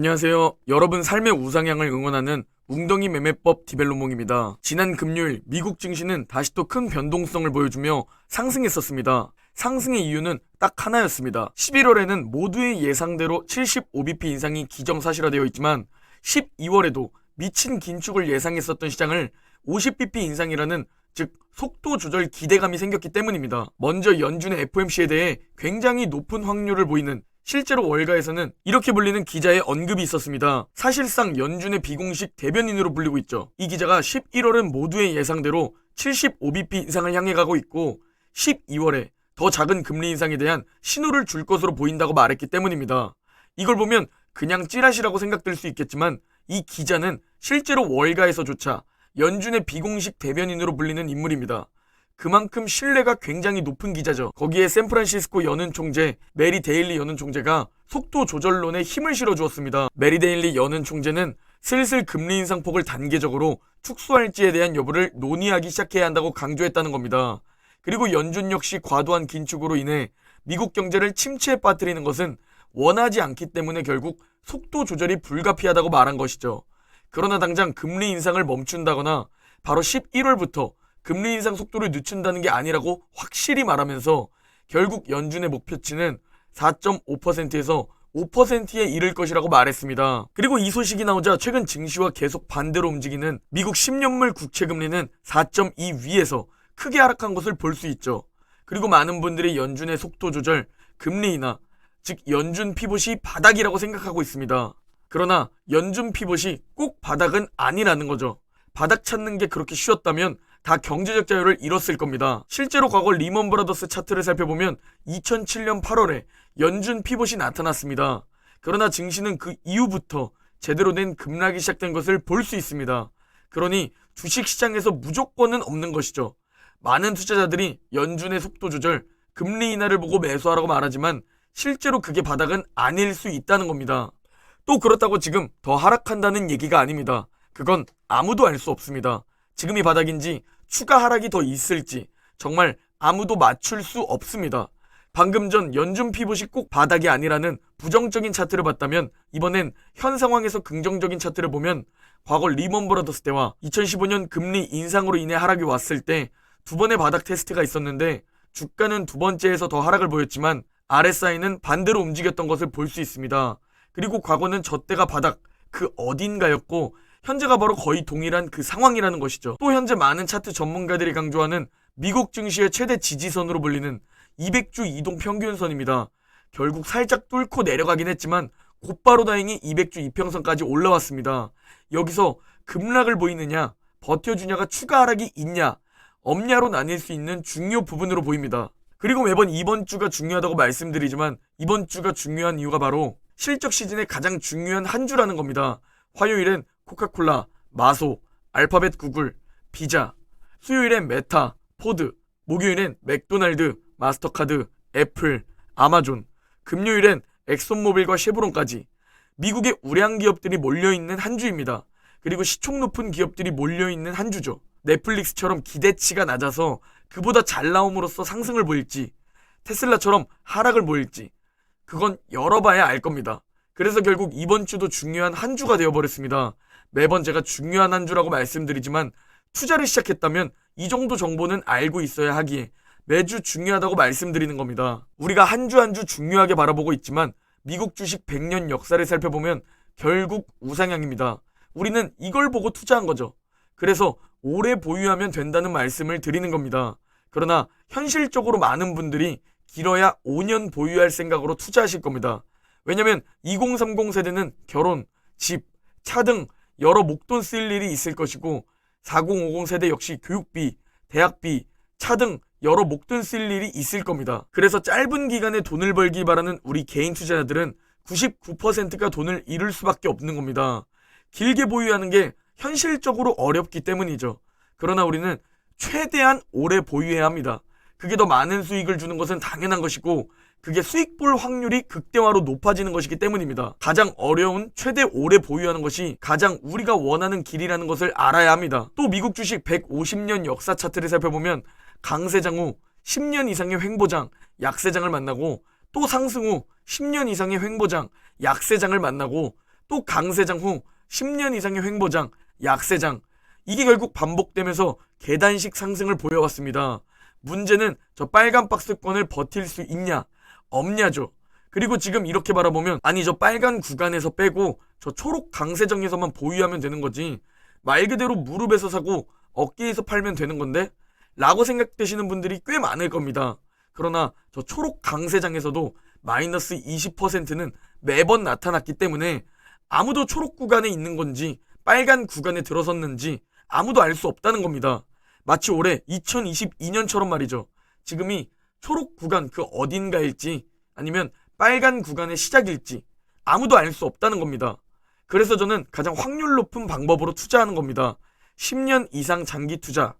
안녕하세요. 여러분 삶의 우상향을 응원하는 웅덩이 매매법 디벨로몽입니다. 지난 금요일 미국 증시는 다시 또 큰 변동성을 보여주며 상승했었습니다. 상승의 이유는 딱 하나였습니다. 11월에는 모두의 예상대로 75bp 인상이 기정사실화되어 있지만 12월에도 미친 긴축을 예상했었던 시장을 50bp 인상이라는 즉 속도 조절 기대감이 생겼기 때문입니다. 먼저 연준의 FOMC에 대해 굉장히 높은 확률을 보이는 실제로 월가에서는 이렇게 불리는 기자의 언급이 있었습니다. 사실상 연준의 비공식 대변인으로 불리고 있죠. 이 기자가 11월은 모두의 예상대로 75bp 인상을 향해 가고 있고 12월에 더 작은 금리 인상에 대한 신호를 줄 것으로 보인다고 말했기 때문입니다. 이걸 보면 그냥 찌라시라고 생각될 수 있겠지만 이 기자는 실제로 월가에서조차 연준의 비공식 대변인으로 불리는 인물입니다. 그만큼 신뢰가 굉장히 높은 기자죠. 거기에 샌프란시스코 연은 총재 메리 데일리 연은 총재가 속도 조절론에 힘을 실어주었습니다. 메리 데일리 연은 총재는 슬슬 금리 인상폭을 단계적으로 축소할지에 대한 여부를 논의하기 시작해야 한다고 강조했다는 겁니다. 그리고 연준 역시 과도한 긴축으로 인해 미국 경제를 침체에 빠뜨리는 것은 원하지 않기 때문에 결국 속도 조절이 불가피하다고 말한 것이죠. 그러나 당장 금리 인상을 멈춘다거나 바로 11월부터 금리 인상 속도를 늦춘다는 게 아니라고 확실히 말하면서 결국 연준의 목표치는 4.5%에서 5%에 이를 것이라고 말했습니다. 그리고 이 소식이 나오자 최근 증시와 계속 반대로 움직이는 미국 10년물 국채금리는 4.2 위에서 크게 하락한 것을 볼 수 있죠. 그리고 많은 분들이 연준의 속도 조절, 금리 인하, 즉 연준 피봇이 바닥이라고 생각하고 있습니다. 그러나 연준 피봇이 꼭 바닥은 아니라는 거죠. 바닥 찾는 게 그렇게 쉬웠다면 다 경제적 자유를 잃었을 겁니다. 실제로 과거 리먼 브라더스 차트를 살펴보면 2007년 8월에 연준 피봇이 나타났습니다. 그러나 증시는 그 이후부터 제대로 된 급락이 시작된 것을 볼 수 있습니다. 그러니 주식시장에서 무조건은 없는 것이죠. 많은 투자자들이 연준의 속도 조절, 금리 인하를 보고 매수하라고 말하지만 실제로 그게 바닥은 아닐 수 있다는 겁니다. 또 그렇다고 지금 더 하락한다는 얘기가 아닙니다. 그건 아무도 알 수 없습니다. 지금이 바닥인지 추가 하락이 더 있을지 정말 아무도 맞출 수 없습니다. 방금 전 연준 피봇이 꼭 바닥이 아니라는 부정적인 차트를 봤다면 이번엔 현 상황에서 긍정적인 차트를 보면 과거 리먼 브라더스 때와 2015년 금리 인상으로 인해 하락이 왔을 때 두 번의 바닥 테스트가 있었는데 주가는 두 번째에서 더 하락을 보였지만 RSI는 반대로 움직였던 것을 볼 수 있습니다. 그리고 과거는 저 때가 바닥 그 어딘가였고 현재가 바로 거의 동일한 그 상황이라는 것이죠. 또 현재 많은 차트 전문가들이 강조하는 미국 증시의 최대 지지선으로 불리는 200주 이동평균선입니다. 결국 살짝 뚫고 내려가긴 했지만 곧바로 다행히 200주 이평선까지 올라왔습니다. 여기서 급락을 보이느냐, 버텨주냐가 추가 하락이 있냐, 없냐로 나뉠 수 있는 중요 부분으로 보입니다. 그리고 매번 이번 주가 중요하다고 말씀드리지만 이번 주가 중요한 이유가 바로 실적 시즌의 가장 중요한 한 주라는 겁니다. 화요일엔 코카콜라, 마소, 알파벳 구글, 비자, 수요일엔 메타, 포드, 목요일엔 맥도날드, 마스터카드, 애플, 아마존, 금요일엔 엑손모빌과 쉐보론까지 미국의 우량 기업들이 몰려있는 한 주입니다. 그리고 시총 높은 기업들이 몰려있는 한 주죠. 넷플릭스처럼 기대치가 낮아서 그보다 잘 나옴으로써 상승을 보일지 테슬라처럼 하락을 보일지 그건 열어봐야 알 겁니다. 그래서 결국 이번 주도 중요한 한 주가 되어버렸습니다. 매번 제가 중요한 한 주라고 말씀드리지만 투자를 시작했다면 이 정도 정보는 알고 있어야 하기에 매주 중요하다고 말씀드리는 겁니다. 우리가 한 주 한 주 중요하게 바라보고 있지만 미국 주식 100년 역사를 살펴보면 결국 우상향입니다. 우리는 이걸 보고 투자한 거죠. 그래서 오래 보유하면 된다는 말씀을 드리는 겁니다. 그러나 현실적으로 많은 분들이 길어야 5년 보유할 생각으로 투자하실 겁니다. 왜냐면 2030 세대는 결혼, 집, 차 등 여러 목돈 쓸 일이 있을 것이고 4050 세대 역시 교육비, 대학비, 차 등 여러 목돈 쓸 일이 있을 겁니다. 그래서 짧은 기간에 돈을 벌기 바라는 우리 개인 투자자들은 99%가 돈을 잃을 수밖에 없는 겁니다. 길게 보유하는 게 현실적으로 어렵기 때문이죠. 그러나 우리는 최대한 오래 보유해야 합니다. 그게 더 많은 수익을 주는 것은 당연한 것이고 그게 수익 볼 확률이 극대화로 높아지는 것이기 때문입니다. 가장 어려운 최대 오래 보유하는 것이 가장 우리가 원하는 길이라는 것을 알아야 합니다. 또 미국 주식 150년 역사 차트를 살펴보면 강세장 후 10년 이상의 횡보장, 약세장을 만나고 또 상승 후 10년 이상의 횡보장, 약세장을 만나고 또 강세장 후 10년 이상의 횡보장, 약세장, 이게 결국 반복되면서 계단식 상승을 보여왔습니다. 문제는 저 빨간 박스권을 버틸 수 있냐 없냐죠. 그리고 지금 이렇게 바라보면 아니 저 빨간 구간에서 빼고 저 초록 강세장에서만 보유하면 되는 거지, 말 그대로 무릎에서 사고 어깨에서 팔면 되는 건데? 라고 생각되시는 분들이 꽤 많을 겁니다. 그러나 저 초록 강세장에서도 마이너스 20%는 매번 나타났기 때문에 아무도 초록 구간에 있는 건지 빨간 구간에 들어섰는지 아무도 알 수 없다는 겁니다. 마치 올해 2022년처럼 말이죠. 지금이 초록 구간 그 어딘가일지 아니면 빨간 구간의 시작일지 아무도 알 수 없다는 겁니다. 그래서 저는 가장 확률 높은 방법으로 투자하는 겁니다. 10년 이상 장기 투자,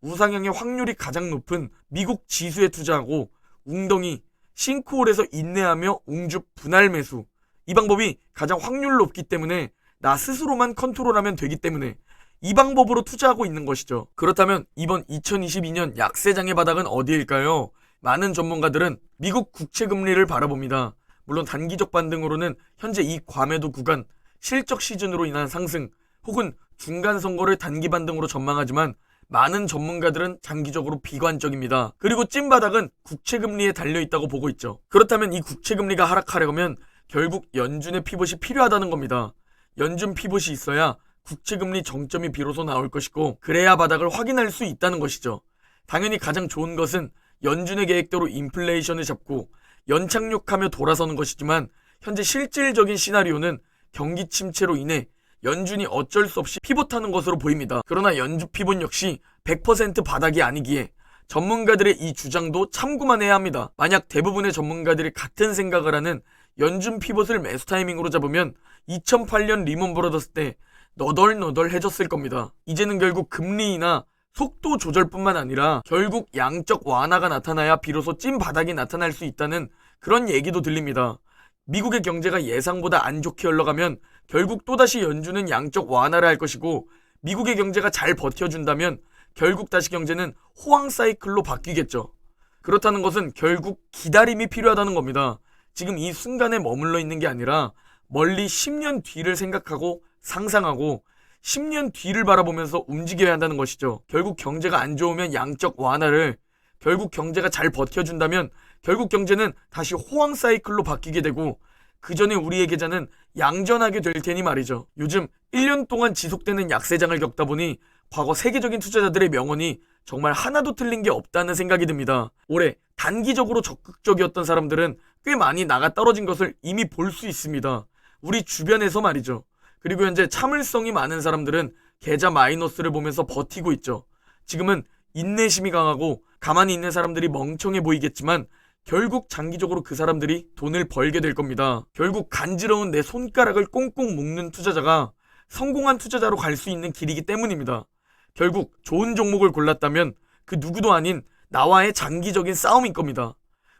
우상향의 확률이 가장 높은 미국 지수에 투자하고 웅덩이, 싱크홀에서 인내하며 웅주 분할 매수, 이 방법이 가장 확률 높기 때문에 나 스스로만 컨트롤하면 되기 때문에 이 방법으로 투자하고 있는 것이죠. 그렇다면 이번 2022년 약세장의 바닥은 어디일까요? 많은 전문가들은 미국 국채금리를 바라봅니다. 물론 단기적 반등으로는 현재 이 과매도 구간, 실적 시즌으로 인한 상승 혹은 중간 선거를 단기 반등으로 전망하지만 많은 전문가들은 장기적으로 비관적입니다. 그리고 찐바닥은 국채금리에 달려있다고 보고 있죠. 그렇다면 이 국채금리가 하락하려면 결국 연준의 피봇이 필요하다는 겁니다. 연준 피봇이 있어야 국채금리 정점이 비로소 나올 것이고 그래야 바닥을 확인할 수 있다는 것이죠. 당연히 가장 좋은 것은 연준의 계획대로 인플레이션을 잡고 연착륙하며 돌아서는 것이지만 현재 실질적인 시나리오는 경기 침체로 인해 연준이 어쩔 수 없이 피봇하는 것으로 보입니다. 그러나 연준 피봇 역시 100% 바닥이 아니기에 전문가들의 이 주장도 참고만 해야 합니다. 만약 대부분의 전문가들이 같은 생각을 하는 연준 피봇을 매수 타이밍으로 잡으면 2008년 리먼 브러더스 때 너덜너덜해졌을 겁니다. 이제는 결국 금리나 속도 조절뿐만 아니라 결국 양적 완화가 나타나야 비로소 찐 바닥이 나타날 수 있다는 그런 얘기도 들립니다. 미국의 경제가 예상보다 안 좋게 흘러가면 결국 또다시 연준은 양적 완화를 할 것이고 미국의 경제가 잘 버텨준다면 결국 다시 경제는 호황 사이클로 바뀌겠죠. 그렇다는 것은 결국 기다림이 필요하다는 겁니다. 지금 이 순간에 머물러 있는 게 아니라 멀리 10년 뒤를 생각하고 상상하고 10년 뒤를 바라보면서 움직여야 한다는 것이죠. 결국 경제가 안 좋으면 양적 완화를, 결국 경제가 잘 버텨준다면 결국 경제는 다시 호황 사이클로 바뀌게 되고 그 전에 우리의 계좌는 양전하게 될 테니 말이죠. 요즘 1년 동안 지속되는 약세장을 겪다 보니 과거 세계적인 투자자들의 명언이 정말 하나도 틀린 게 없다는 생각이 듭니다. 올해 단기적으로 적극적이었던 사람들은 꽤 많이 나가 떨어진 것을 이미 볼 수 있습니다. 우리 주변에서 말이죠. 그리고 현재 참을성이 많은 사람들은 계좌 마이너스를 보면서 버티고 있죠. 지금은 인내심이 강하고 가만히 있는 사람들이 멍청해 보이겠지만 결국 장기적으로 그 사람들이 돈을 벌게 될 겁니다. 결국 간지러운 내 손가락을 꽁꽁 묶는 투자자가 성공한 투자자로 갈 수 있는 길이기 때문입니다. 결국 좋은 종목을 골랐다면 그 누구도 아닌 나와의 장기적인 싸움인 겁니다.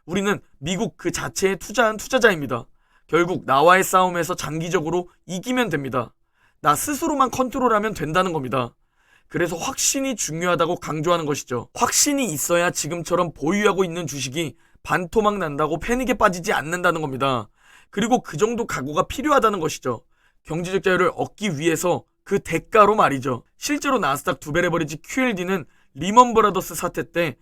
우리는 미국 그 자체에 투자한 투자자입니다. 결국 나와의 싸움에서 장기적으로 이기면 됩니다. 나 스스로만 컨트롤하면 된다는 겁니다. 그래서 확신이 중요하다고 강조하는 것이죠. 확신이 있어야 지금처럼 보유하고 있는 주식이 반토막 난다고 패닉에 빠지지 않는다는 겁니다. 그리고 그 정도 각오가 필요하다는 것이죠. 경제적 자유를 얻기 위해서 그 대가로 말이죠. 실제로 나스닥 두 배 레버리지 QLD는 리먼 브라더스 사태 때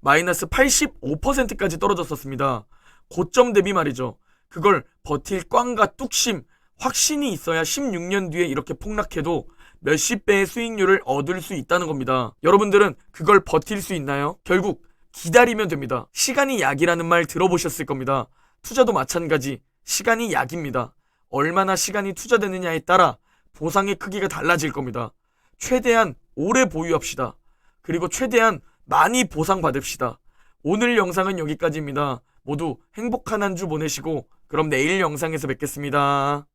마이너스 85%까지 떨어졌었습니다. 고점 대비 말이죠. 그걸 버틸 꽝과 뚝심, 확신이 있어야 16년 뒤에 이렇게 폭락해도 몇십 배의 수익률을 얻을 수 있다는 겁니다. 여러분들은 그걸 버틸 수 있나요? 결국 기다리면 됩니다. 시간이 약이라는 말 들어보셨을 겁니다. 투자도 마찬가지, 시간이 약입니다. 얼마나 시간이 투자되느냐에 따라 보상의 크기가 달라질 겁니다. 최대한 오래 보유합시다. 그리고 최대한 많이 보상받읍시다. 오늘 영상은 여기까지입니다. 모두 행복한 한 주 보내시고 그럼 내일 영상에서 뵙겠습니다.